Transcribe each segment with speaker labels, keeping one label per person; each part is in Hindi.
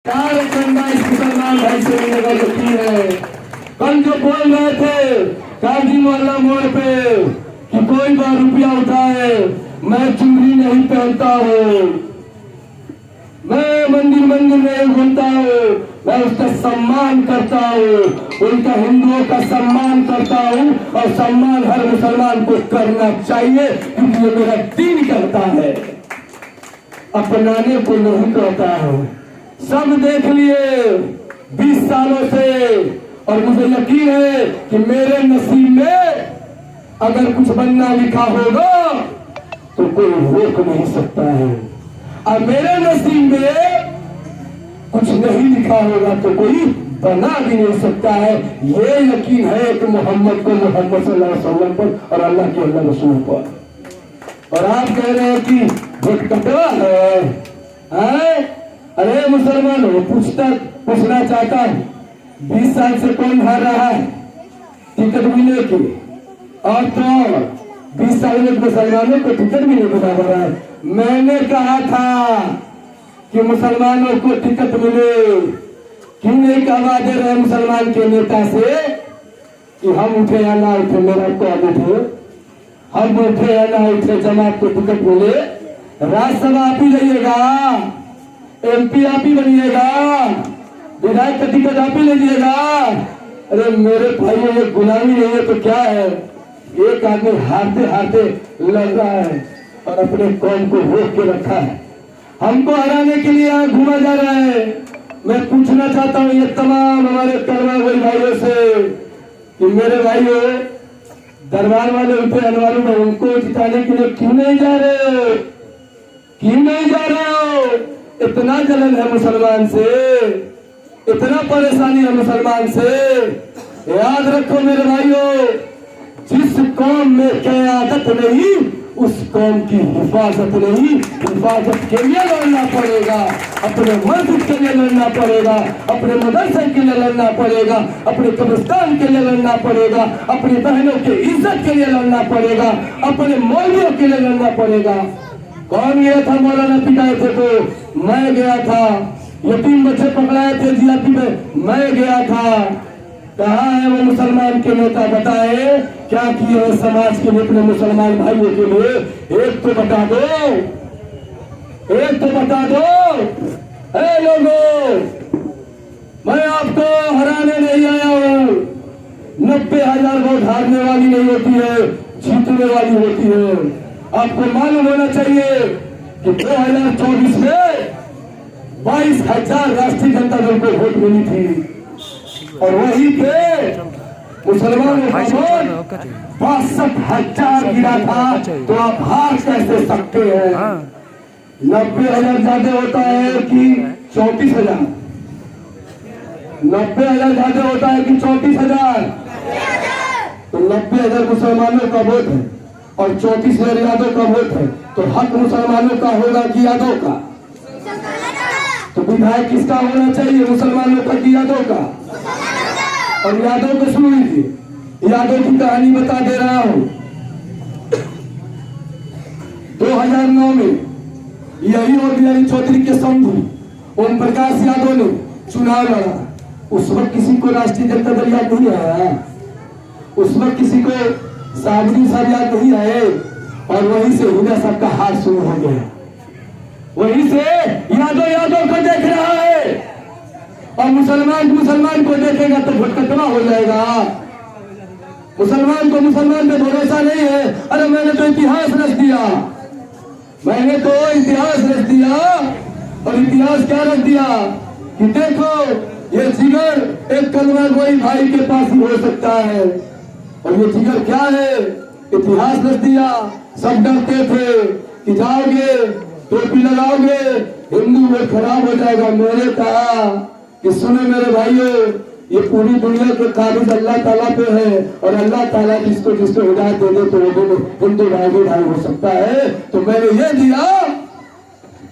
Speaker 1: चार चंदा इस मुसलमान भाई से मिलने का यकीन है। कल जो बोल रहे थे काजी मोहल्ला मोड़ पे कि कोई बार रुपया उठाए, मैं चुनरी नहीं पहनता हूँ, मैं मंदिर मंदिर नहीं घूमता हूँ, मैं उसका सम्मान करता हूँ, उनका हिंदुओं का सम्मान करता हूँ और सम्मान हर मुसलमान को करना चाहिए क्योंकि ये मेरा दीन कहता है, अपनाने को नहीं कहता है। सब देख लिए 20 सालों से और मुझे यकीन है कि मेरे नसीब में अगर कुछ बनना लिखा होगा तो कोई रोक नहीं सकता है, और मेरे नसीब में कुछ नहीं लिखा होगा तो कोई बना भी नहीं सकता है। ये यकीन है कि मोहम्मद को मोहम्मद सल्लल्लाहु अलैहि वसल्लम पर और अल्लाह के अल्लाह रसूल पर। और आप कह रहे हैं कि वोट कटवा है? अरे मुसलमानों, पूछना चाहता हूँ 20 साल से कौन हार रहा है टिकट मिलने की? और तो 20 साल में मुसलमानों को टिकट भी नहीं मिला रहा है। मैंने कहा था कि मुसलमानों को टिकट मिले, क्यों नहीं कहवा दे रहे मुसलमान के नेता से कि हम उठे या ना उठे, मेरा कौन उठे, हम उठे या ना उठे, जमात को टिकट मिले, राज्यसभा आप ही जाइएगा, MP आप ही बनिएगा, विधायक का टिकट आप ही लीजिएगा। अरे मेरे भाइयों, ये गुलामी नहीं है तो क्या है? एक आदमी हारते हारते लड़ रहा है और अपने कौम को रोक के रखा है, हमको हराने के लिए यहाँ घूमा जा रहा है। मैं पूछना चाहता हूँ ये तमाम हमारे करवा वाले भाइयों से कि मेरे भाइयों, दरबार वाले उठे अनवारों में, उनको जिताने के लिए क्यों नहीं जा रहे हो? क्यों नहीं जा रहे हो? इतना जलन है मुसलमान से, इतना परेशानी है मुसलमान से। याद रखो मेरे भाइयों, जिस कौम में क़यादत नहीं उस कौम की हिफाजत नहीं। हिफाजत के लिए लड़ना पड़ेगा, अपने मस्जिद के लिए लड़ना पड़ेगा, अपने मदरसे के लिए लड़ना पड़ेगा, अपने कब्रिस्तान के लिए लड़ना पड़ेगा, अपनी बहनों की इज्जत के लिए लड़ना पड़ेगा, अपने मौलवियों के लिए लड़ना पड़ेगा। कौन गया था मौलाना पिटाए थे तो? मैं गया था। यतीम बच्चे पकड़ाए थे जीआरपी में, मैं गया था। कहाँ है वो मुसलमान के नेता? बताए क्या किए हैं समाज के लिए, अपने मुसलमान भाइयों के लिए? एक तो बता दो, एक तो बता दो। ए लोगों, मैं आपको हराने नहीं आया हूँ। 90,000 वोट हारने वाली नहीं होती है, जीतने वाली होती है। आपको मालूम होना चाहिए कि 2024 में 22,000 राष्ट्रीय जनता दल को वोट मिली थी और वहीं पे मुसलमानों का वोट 62,000 गिरा था। तो आप हार कैसे सकते हैं? 90,000 ज्यादा होता है कि 34,000? 90,000 ज्यादा होता है कि 34,000? तो 90,000 मुसलमानों का वोट है और 34,000 यादव का वोट है, तो हक मुसलमानों का होगा कि यादव का? तो विधायक किसका होना चाहिए, मुसलमानों का कि यादव का? और यादव को सुन लीजिए, यादव की कहानी बता दे रहा हूं। 2009 में यही और बिहारी चौधरी के समझू ओम प्रकाश यादव ने चुनाव लड़ा। उस वक्त किसी को राष्ट्रीय जनता दल याद नहीं आया, उस वक्त किसी को साबरी साहब याद नहीं आए, और वहीं से हुदा साहब का हाथ शुरू हो गया। वहीं से यादव को देख रहा है और मुसलमान को देखेगा तो भटकटवा हो जाएगा। मुसलमान को मुसलमान पे भरोसा नहीं है। अरे मैंने तो इतिहास रच दिया, मैंने तो इतिहास रच दिया। और इतिहास क्या रख दिया कि देखो ये जिगर एक कलमा गोई भाई के पास ही हो सकता है। और ये जिगर क्या है? इतिहास रच दिया। सब डरते थे कि जाओगे टोपी लगाओगे हिंदू वोट खराब हो जाएगा। मैंने कहा कि सुने मेरे भाइयों, ये पूरी दुनिया के काबिज अल्लाह ताला पे है और अल्लाह ताला जिसको हिदायत दे दे तो वो हिंदू भाई हो सकता है। तो मैंने ये दिया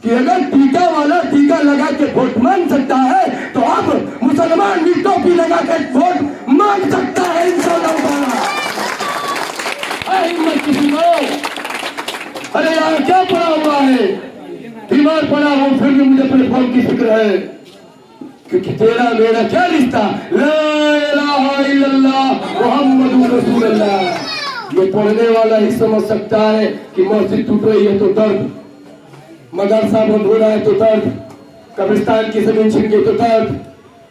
Speaker 1: कि अगर टीका वाला टीका लगा के वोट मांग सकता है तो अब मुसलमान भी टोपी लगा के वोट मांग सकता है इंशाअल्लाह ताला। हिम्मत किसी को। अरे यार क्या पड़ा हुआ है, बीमार पड़ा हूं फिर भी मुझे अपने फॉर्म की फिक्र है। क्योंकि तेरा मेरा क्या रिश्ता, ला इलाहा इल्लल्लाह मुहम्मदुर रसूलुल्लाह। ये पढ़ने वाला ही समझ सकता है कि मस्जिद टूट रही है तो दर्द, मदरसा बंद हो रहा है तो दर्द, कब्रिस्तान की जमीन छिन गई तो दर्द,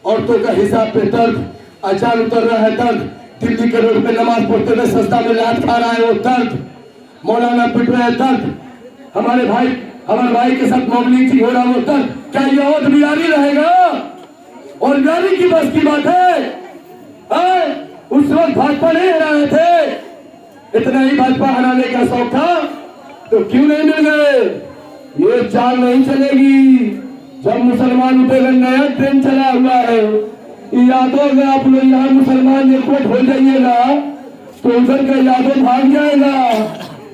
Speaker 1: औरतों का हिसाब पे दर्द, अचान उतर रहा है दर्द, दिल्ली के रोड पे नमाज पढ़ते हुए सस्ता में लात खा रहा है वो दर्द, मौलाना पिट रहा है दर्द, हमारे भाई के साथ मॉबलिंग हो रहा है वो दर्द। क्या ये और भी जारी रहेगा? और जारी की बस की बात है? उस वक्त भाजपा नहीं हराए थे, इतना ही भाजपा हराने का शौक था तो क्यों नहीं मिल गए? ये चाल नहीं चलेगी। जब मुसलमान उठेगा, नया ट्रेन चला हुआ है, यादव अगर आप लोग यहाँ मुसलमान एकजुट हो जाइएगा तो उधर का यादव भाग जाएगा।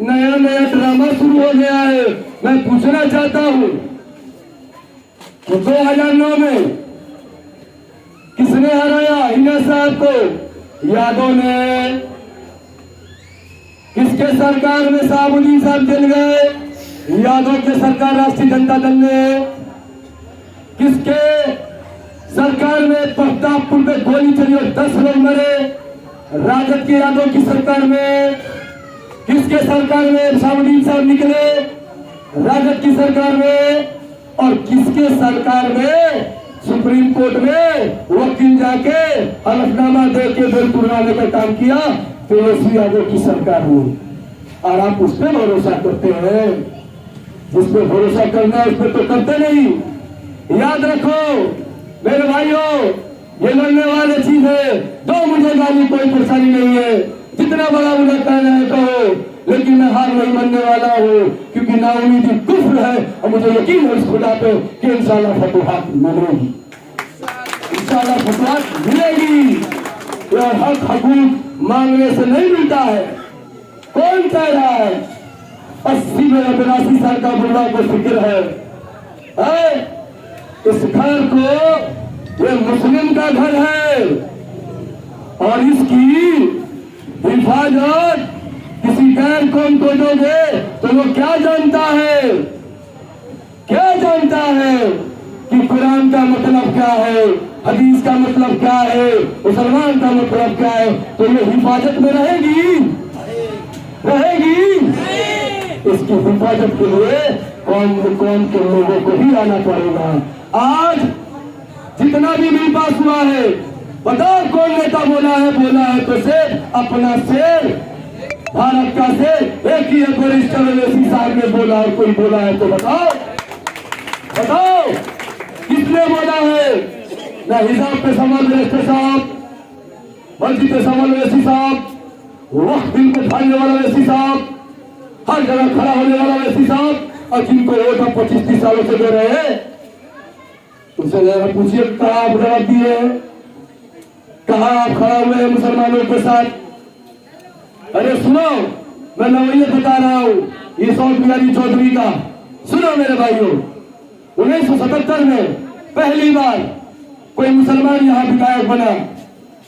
Speaker 1: नया नया ड्रामा शुरू हो गया है। मैं पूछना चाहता हूँ तो 2009 में किसने हराया हिना साहब को? यादव ने। किसके सरकार में साहबुद्दीन साहब जल गए? यादव के सरकार राष्ट्रीय जनता दल ने। किसके सरकार में प्रतापपुर में गोली चली और 10 लोग मरे? राजद के यादव की सरकार में। किसके सरकार में साहबुद्दीन साहब निकले? राजद की सरकार में। और किसके सरकार में सुप्रीम कोर्ट में वकील जाके हलफनामा दे के बिल तुड़वाने का काम किया? तेजस्वी यादव की सरकार में। और आप उस पर भरोसा करते हैं? जिस पे भरोसा करना है उस पर तो करते नहीं। याद रखो मेरे भाइयों, ये लड़ने वाली चीज है। दो मुझे गाली, कोई परेशानी नहीं है, जितना बड़ा मुझे कहना है कहो, लेकिन मैं हार नहीं मानने वाला हूँ, क्योंकि नाउमीदी कुफ्र है और मुझे यकीन है उस खुदा पे कि इंशाल्लाह फतुहात मिलेगी, इंशाल्लाह फतुहात मिलेगी। यह हक हकूक मांगने से नहीं मिलता है। कौन कह रहा है 80 में 82 साल का बुढ़ा को फिक्र है? इस घर को, ये मुस्लिम का घर है और इसकी हिफाजत किसी गैर कौम को दोगे तो वो क्या जानता है? क्या जानता है कि कुरान का मतलब क्या है, हदीस का मतलब क्या है, मुसलमान का मतलब क्या है? तो ये हिफाजत में रहेगी? इसकी हिफाजत के लिए कौम के लोगों को ही आना पड़ेगा। आज जितना भी मेरे पास हुआ है, बताओ कौन नेता बोला है तो सिर्फ अपना शेर, भारत का शेर एक ही वरिष्ठ साहब ने बोला, और कोई बोला है तो बताओ किसने बोला है? ना हिसाब पे सवाल वैसे साहब, मस्जिद पे सवाल वैसी साहब, वक्त बिल को फाड़ने वाला वैसी साहब, हर जगह खड़ा होने वाला वैसी साहब, और जिनको वोट आप 25-30 सालों से दे रहे हैं उनसे जरा पूछिए कहाँ आप जवाब दिए, कहाँ आप खड़ा हुए हैं मुसलमानों के साथ? अरे सुनो, मैं नवैया बता रहा हूँ, ये सौद बिहारी चौधरी का सुनो मेरे भाइयों। 1977 में पहली बार कोई मुसलमान यहाँ विधायक बना,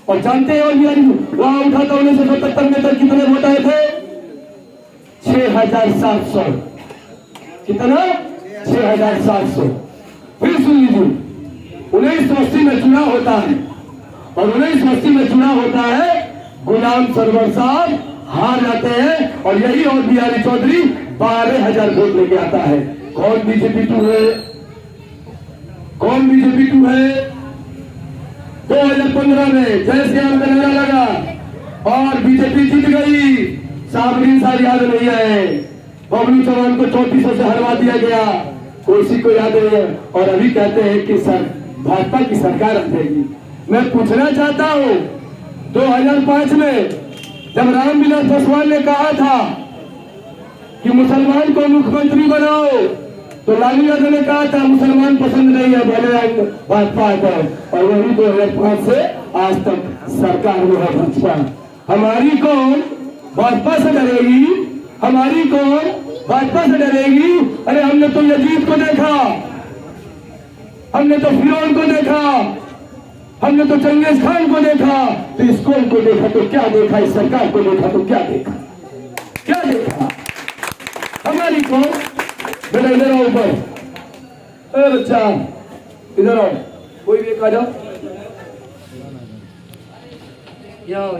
Speaker 1: और जानते हैं और बिहारी वहां उठा था 1977 में तक कितने वोट आए थे? 6700। कितना? 6700। फिर सुन लीजिए, 1980 में चुनाव होता है, और 1980 में चुनाव होता है, गुलाम सरवर साहब हार जाते हैं, और यही और बिहारी चौधरी 12,000 वोट लेके आता है। कौन बीजेपी टू है? 2015 में जय श्याम का नारा लगा और बीजेपी जीत गई। साहबुद्दीन साहब याद नहीं आए, बबलू चौहान को 3400 से हरवा दिया गया, किसी को याद नहीं है, और अभी कहते हैं कि भाजपा की सरकार रहेगी। मैं पूछना चाहता हूँ 2005 में जब रामविलास पासवान ने कहा था कि मुसलमान को मुख्यमंत्री बनाओ, तो लालू यादव ने कहा था मुसलमान पसंद नहीं है, भले भाजपा है, और वही 2005 से आज तक सरकार में है भाजपा। हमारी कौन भाजपा से डरेगी? हमारी कौन भाजपा से डरेगी? अरे हमने तो यजीद को देखा, हमने तो फिरौन को देखा, हमने तो चंगेज खान को देखा, तो इस कौम को देखा तो क्या देखा? इस सरकार को देखा तो क्या देखा? हमारी कौन? बेटा इधर आओ ऊपर, बच्चा इधर आओ, कोई भी एक आ जाओ, यहाँ